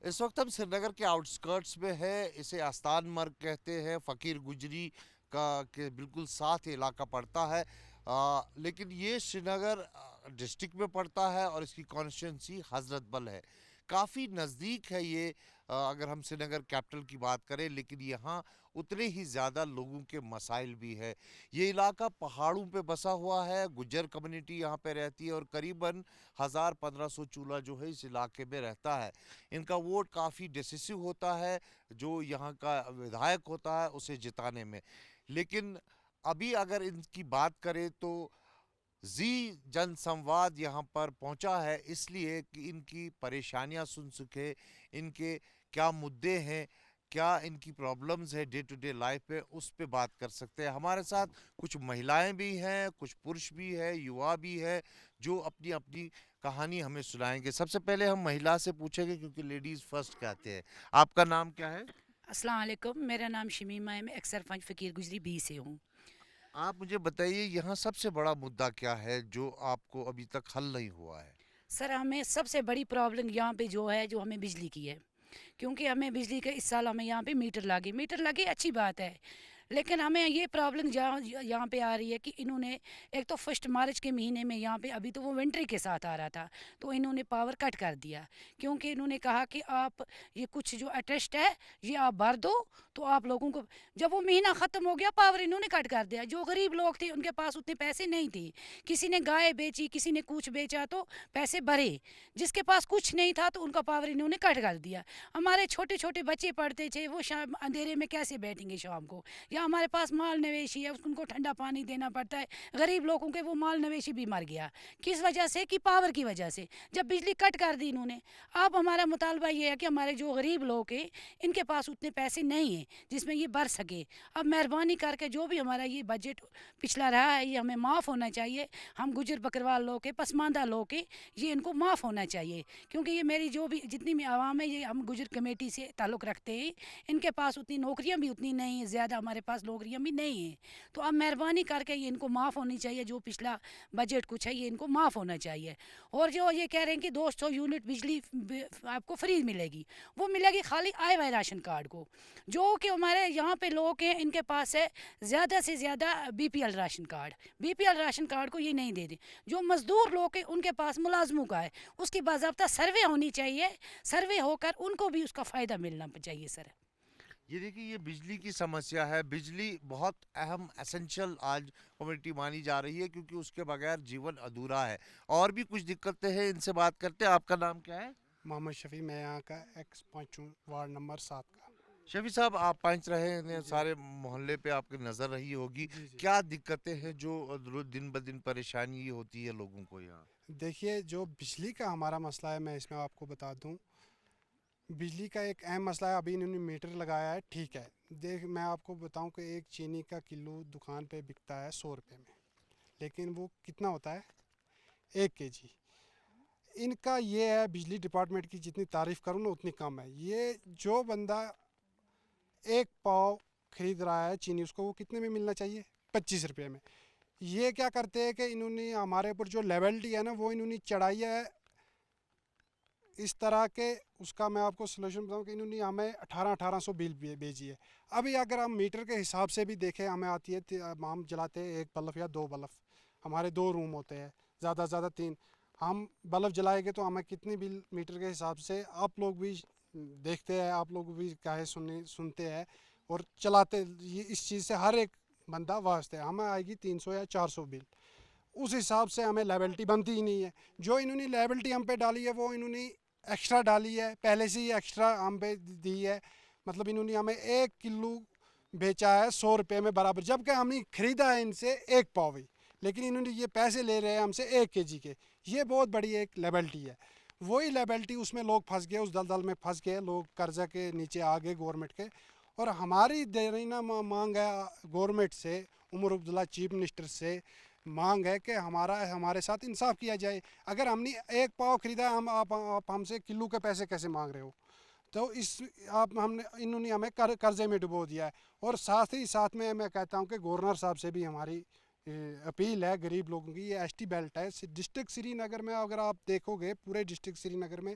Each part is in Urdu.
اس وقت ہم سری نگر کے آؤٹسکرٹس میں ہے، اسے آستان مرگ کہتے ہیں، فقیر گجری کا کے بالکل ساتھ یہ علاقہ پڑتا ہے۔ لیکن یہ سری نگر ڈسٹرکٹ میں پڑتا ہے اور اس کی کانسٹیٹنسی حضرت بل ہے، کافی نزدیک ہے یہ۔ اگر ہم سری نگر کیپٹل کی بات کریں، لیکن یہاں اتنے ہی زیادہ لوگوں کے مسائل بھی ہے۔ یہ علاقہ پہاڑوں پہ بسا ہوا ہے، گجر کمیونٹی یہاں پہ رہتی ہے اور قریباً 1500 چولہا جو ہے اس علاقے میں رہتا ہے۔ ان کا ووٹ کافی ڈیسیسو ہوتا ہے، جو یہاں کا ودھائک ہوتا ہے اسے جتانے میں۔ لیکن ابھی اگر ان کی بات کریں تو زی جن سنواد یہاں پر پہنچا ہے اس لیے کہ ان کی پریشانیاں سن سکے، ان کے کیا مدعے ہیں، کیا ان کی پرابلمز ہے ڈے ٹو ڈے لائف پہ، اس پہ بات کر سکتے ہیں۔ ہمارے ساتھ کچھ مہلائیں بھی ہیں، کچھ پرش بھی ہے، یوا بھی ہے، جو اپنی اپنی کہانی ہمیں سنائیں گے۔ سب سے پہلے ہم مہیلا سے پوچھیں گے کیونکہ لیڈیز فرسٹ کہتے ہیں۔ آپ کا نام کیا ہے؟ السلام علیکم، میرا نام شمیمہ ہے، میں ایکس سرپنچ فقیر گجری بی سے ہوں۔ آپ مجھے بتائیے یہاں سب سے بڑا مدعا کیا ہے جو آپ کو ابھی تک حل نہیں ہوا ہے؟ سر ہمیں سب سے بڑی پرابلم یہاں پہ جو ہے جو ہمیں بجلی کی ہے، کیونکہ ہمیں بجلی کا اس سال ہمیں یہاں پہ میٹر لگے اچھی بات ہے، لیکن ہمیں یہ پرابلم یہاں پہ آ رہی ہے کہ انہوں نے ایک تو فرسٹ مارچ کے مہینے میں یہاں پہ ابھی تو وہ ونٹری کے ساتھ آ رہا تھا، تو انہوں نے پاور کٹ کر دیا، کیونکہ انہوں نے کہا کہ آپ یہ کچھ جو اٹیسٹ ہے یہ آپ بھر دو تو آپ لوگوں کو، جب وہ مہینہ ختم ہو گیا پاور انہوں نے کٹ کر دیا۔ جو غریب لوگ تھے ان کے پاس اتنے پیسے نہیں تھے، کسی نے گائے بیچی، کسی نے کچھ بیچا تو پیسے بھرے، جس کے پاس کچھ نہیں تھا تو ان کا پاور انہوں نے کٹ کر دیا۔ ہمارے چھوٹے چھوٹے بچے پڑھتے تھے، وہ شام اندھیرے میں کیسے بیٹھیں گے شام کو، یا ہمارے پاس مال نویشی ہے ان کو ٹھنڈا پانی دینا پڑتا ہے، غریب لوگوں کے وہ مال نویشی بھی مر گیا، کس وجہ سے کہ پاور کی وجہ سے، جب بجلی کٹ کر دی انہوں نے۔ اب ہمارا مطالبہ یہ ہے کہ ہمارے جو غریب لوگ ہیں ان کے پاس اتنے پیسے نہیں ہیں جس میں یہ بھر سکے، اب مہربانی کر کے جو بھی ہمارا یہ بجٹ پچھلا رہا ہے یہ ہمیں معاف ہونا چاہیے، ہم گجر بکروال لوگ کے پسماندہ لوگ کے یہ ان کو معاف ہونا چاہیے، کیونکہ یہ میری جو بھی جتنی بھی عوام ہے یہ ہم گجر کمیٹی سے تعلق رکھتے ہیں، ان کے پاس اتنی نوکریاں بھی اتنی نہیں ہیں، زیادہ ہمارے پاس نوکریاں بھی نہیں ہیں، تو اب مہربانی کر کے یہ ان کو معاف ہونی چاہیے، جو پچھلا بجٹ کچھ ہے یہ ان کو معاف ہونا چاہیے۔ اور جو یہ کہہ رہے ہیں کہ 200 یونٹ بجلی آپ کو فری ملے گی، وہ ملے گی خالی آئے ہوئے راشن کارڈ کو، جو کہ ہمارے یہاں پہ لوگ ہیں ان کے پاس ہے زیادہ سے زیادہ B P L ration card, B P L ration card کو یہ نہیں دے دیں۔ جو مزدور لوگ ہیں ان کے پاس ملازموں کا ہے، اس کی باضابطہ سروے ہونی چاہیے، سروے ہو کر ان کو بھی اس کا فائدہ ملنا چاہیے سر۔ یہ دیکھیے یہ بجلی کی سمسیا ہے، بجلی بہت اہم اسینشل آج کمیونٹی مانی جا رہی ہے کیونکہ اس کے بغیر جیون ادھورا ہے۔ اور بھی کچھ دقتیں ہیں، ان سے بات کرتے ہیں۔ آپ کا نام کیا ہے؟ محمد شفیع، میں یہاں کا ایکس پنچ ہوں، وارڈ نمبر 7 کا۔ شفیع صاحب آپ پنچ رہے ہیں، جی سارے محلے پہ آپ کی نظر رہی ہوگی، جی جی کیا دقتیں ہیں جو دن بدن پریشانی ہوتی ہے لوگوں کو یہاں؟ دیکھیے، جو بجلی کا ہمارا مسئلہ ہے میں اس میں آپ کو بتا دوں، بجلی کا ایک اہم مسئلہ ہے، ابھی انہوں نے میٹر لگایا ہے، ٹھیک ہے، دیکھ میں آپ کو بتاؤں کہ ایک چینی کا کلو دکان پہ بکتا ہے 100 روپے میں، لیکن وہ کتنا ہوتا ہے؟ 1 kg۔ ان کا یہ ہے بجلی ڈپارٹمنٹ کی جتنی تعریف کروں نا اتنی کم ہے۔ یہ جو بندہ 1 پاؤ خرید رہا ہے چینی، اس کو وہ کتنے میں ملنا چاہیے؟ 25 روپے میں۔ یہ کیا کرتے ہیں کہ انہوں نے ہمارے اوپر جو لیبلٹی ہے نا وہ انہوں نے چڑھائی ہے اس طرح کے، اس کا میں آپ کو سلوشن بتاؤں کہ انہوں نے ہمیں 1800 بل بھیجی ہے۔ ابھی اگر ہم میٹر کے حساب سے بھی دیکھیں، ہمیں آتی ہے، ہم جلاتے ہیں 1 بلب یا 2 بلب، ہمارے 2 روم ہوتے ہیں، زیادہ سے زیادہ 3، ہم بلب جلائیں گے تو ہمیں کتنی بل میٹر کے حساب سے آپ لوگ بھی دیکھتے ہیں، آپ لوگ بھی کہے سنتے ہیں اور چلاتے، یہ اس چیز سے ہر ایک بندہ واسطے ہے، ہمیں آئے گی 300 یا 400 بل، اس حساب سے ہمیں لیبلٹی بنتی ہی نہیں ہے۔ جو انہوں نے لیبلٹی ہم پہ ڈالی ہے وہ انہوں نے ایکسٹرا ڈالی ہے، پہلے سے ہی ایکسٹرا ہم پہ دی ہے، مطلب انہوں نے ہمیں 1 کلو بیچا ہے 100 روپے میں برابر، جبکہ ہم نے خریدا ہے ان سے 1 پاؤ ہی، لیکن انہوں نے یہ پیسے لے رہے ہیں ہم سے 1 kg کے، یہ بہت بڑی ایک لیبلٹی ہے۔ وہی لیبلٹی اس میں لوگ پھنس گئے، اس دلدل میں پھنس گئے لوگ، قرضہ کے نیچے آ گئے گورنمنٹ کے، اور ہماری دیرینہ مانگ ہے گورنمنٹ سے، عمر عبداللہ چیف منسٹر سے مانگ ہے کہ ہمارے ساتھ انصاف کیا جائے۔ اگر ہم نے 1 پاؤ خریدا ہے، آپ ہم سے کلو کے پیسے کیسے مانگ رہے ہو؟ تو انہوں نے ہمیں قرضے میں ڈبو دیا ہے۔ اور ساتھ ہی ساتھ میں کہتا ہوں کہ گورنر صاحب سے بھی ہماری اپیل ہے غریب لوگوں کی، یہ ایس ٹی بیلٹ ہے ڈسٹرکٹ سری نگر میں، اگر آپ دیکھو گے پورے ڈسٹرکٹ سری نگر میں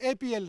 APL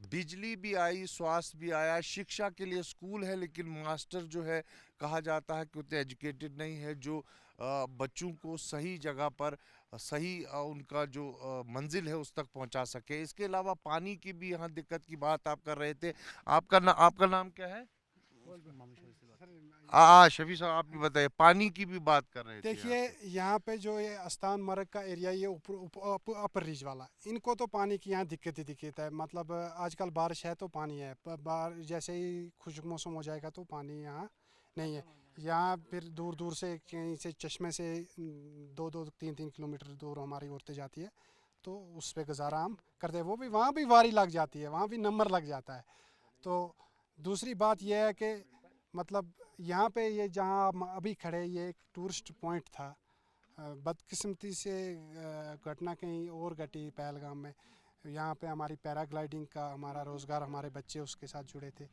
بجلی بھی آئی, سواستھ بھی آیا, شکشا کے لیے اسکول ہے لیکن ماسٹر جو ہے کہا جاتا ہے کہ اتنے ایجوکیٹڈ نہیں ہے جو بچوں کو صحیح جگہ پر صحیح ان کا جو منزل ہے اس تک پہنچا سکے. اس کے علاوہ پانی کی بھی یہاں دقت کی بات آپ کر رہے تھے. آپ کا نام کیا ہے؟ شفیع صاحب آپ بھی بتائیے, پانی کی بھی بات کر رہے تھے. دیکھیے یہاں پہ جو یہ استان مرگ کا ایریا یہ اپر ریج والا, ان کو تو پانی کی یہاں دقت ہی دقت ہے. مطلب آج کل بارش ہے تو پانی ہے, جیسے ہی خشک موسم ہو جائے گا تو پانی یہاں نہیں ہے. یہاں پھر دور دور سے کہیں سے چشمے سے 2-3 کلومیٹر دور ہماری عورتیں جاتی ہے تو اس پہ گزارا ہم کرتے ہیں. وہ بھی وہاں بھی واری لگ جاتی ہے, وہاں بھی نمبر لگ جاتا ہے. تو دوسری بات یہ ہے کہ مطلب یہاں پہ یہ جہاں ہم ابھی کھڑے یہ ایک ٹورسٹ پوائنٹ تھا. بدقسمتی سے گھٹنا کہیں اور گھٹی پہلگام میں. یہاں پہ ہماری پیراگلائڈنگ کا ہمارا روزگار, ہمارے بچے اس کے ساتھ جڑے تھے,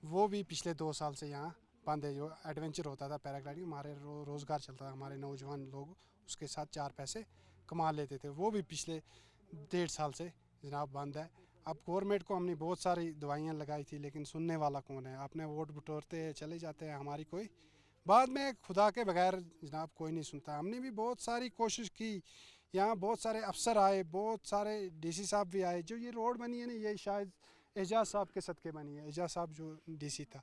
وہ بھی پچھلے 2 سال سے یہاں بند ہے. جو ایڈونچر ہوتا تھا پیراگلائڈنگ, ہمارے روزگار چلتا تھا, ہمارے نوجوان لوگ اس کے ساتھ 4 پیسے کما لیتے تھے, وہ بھی پچھلے 1.5 سال سے جناب بند ہے. اب گورنمنٹ کو ہم نے بہت ساری دوائیاں لگائی تھی لیکن سننے والا کون ہے. اپنے ووٹ بٹورتے چلے جاتے ہیں, ہماری کوئی بعد میں خدا کے بغیر جناب کوئی نہیں سنتا. ہم نے بھی بہت ساری کوشش کی, یہاں بہت سارے افسر آئے, بہت سارے ڈی سی صاحب بھی آئے. جو یہ روڈ بنی ہے نا یہ شاید اعجاز صاحب کے صدقے بنی ہے. اعجاز صاحب جو ڈی سی تھا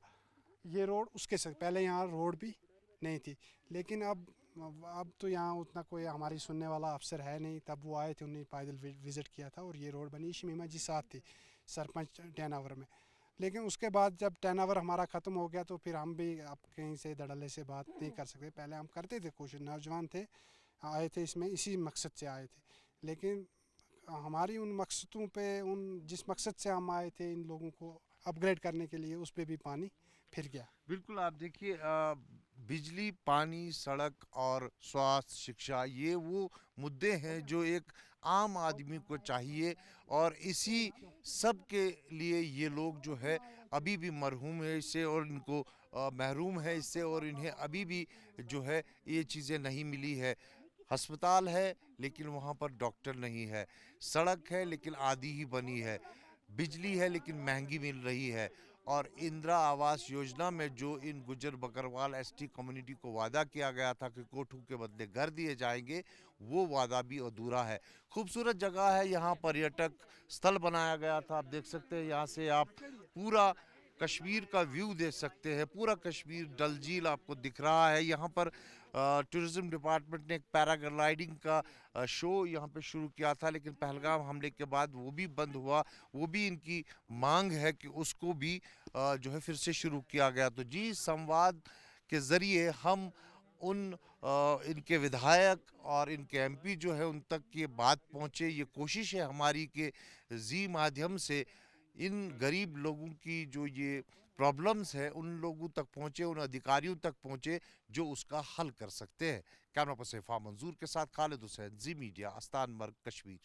یہ روڈ اس کے صدقے, پہلے یہاں روڈ بھی نہیں تھی. لیکن اب تو یہاں اتنا کوئی ہماری سننے والا افسر ہے نہیں. تب وہ آئے تھے, انہوں نے پیدل وزٹ کیا تھا اور یہ روڈ بنی. شمیمہ جی ساتھ تھی سرپنچ ٹیناور میں. لیکن اس کے بعد جب ٹیناور ہمارا ختم ہو گیا تو پھر ہم بھی اب کہیں سے دھڑلے سے بات نہیں کر سکتے. پہلے ہم کرتے تھے کوشش, نوجوان تھے آئے تھے اس میں اسی مقصد سے آئے تھے, لیکن ہماری ان مقصدوں پہ جس مقصد سے ہم آئے تھے ان لوگوں کو اپ گریڈ کرنے کے لیے اس پہ بھی پانی پھر گیا. بالکل. آپ دیکھیے بجلی, پانی, سڑک اور سواستھ, شکشا یہ وہ مدعے ہیں جو ایک عام آدمی کو چاہیے اور اسی سب کے لیے یہ لوگ جو ہے ابھی بھی مرحوم ہے اس سے اور ان کو محروم ہے اس سے اور انہیں ابھی بھی جو ہے یہ چیزیں نہیں ملی ہے. ہسپتال ہے لیکن وہاں پر ڈاکٹر نہیں ہے, سڑک ہے لیکن آدھی ہی بنی ہے, بجلی ہے لیکن مہنگی مل رہی ہے, اور اندرا آواس یوجنا میں جو ان Gujjar Bakarwal S T community کو وعدہ کیا گیا تھا کہ کوٹھوں کے بدلے گھر دیے جائیں گے, وہ وعدہ بھی ادھورا ہے. خوبصورت جگہ ہے, یہاں پریٹک استھل بنایا گیا تھا. آپ دیکھ سکتے ہیں یہاں سے آپ پورا کشمیر کا ویو دیکھ سکتے ہیں, پورا کشمیر, ڈل جھیل آپ کو دکھ رہا ہے. یہاں پر ٹورزم ڈپارٹمنٹ نے ایک پیراگلائڈنگ کا شو یہاں پہ شروع کیا تھا لیکن پہلگام حملے کے بعد وہ بھی بند ہوا. وہ بھی ان کی مانگ ہے کہ اس کو بھی جو ہے پھر سے شروع کیا گیا. تو جی سمواد کے ذریعے ہم ان کے ودھائک اور ان کے ایم پی جو ہے ان تک یہ بات پہنچے. یہ کوشش ہے ہماری کہ زی مادھیم سے ان غریب لوگوں کی جو یہ پرابلمز ہے ان لوگوں تک پہنچے, ان ادھیکاریوں تک پہنچے جو اس کا حل کر سکتے ہیں. کیمرہ پرسن فام منظور کے ساتھ خالد حسین, زی میڈیا, استان مرگ, کشمیر.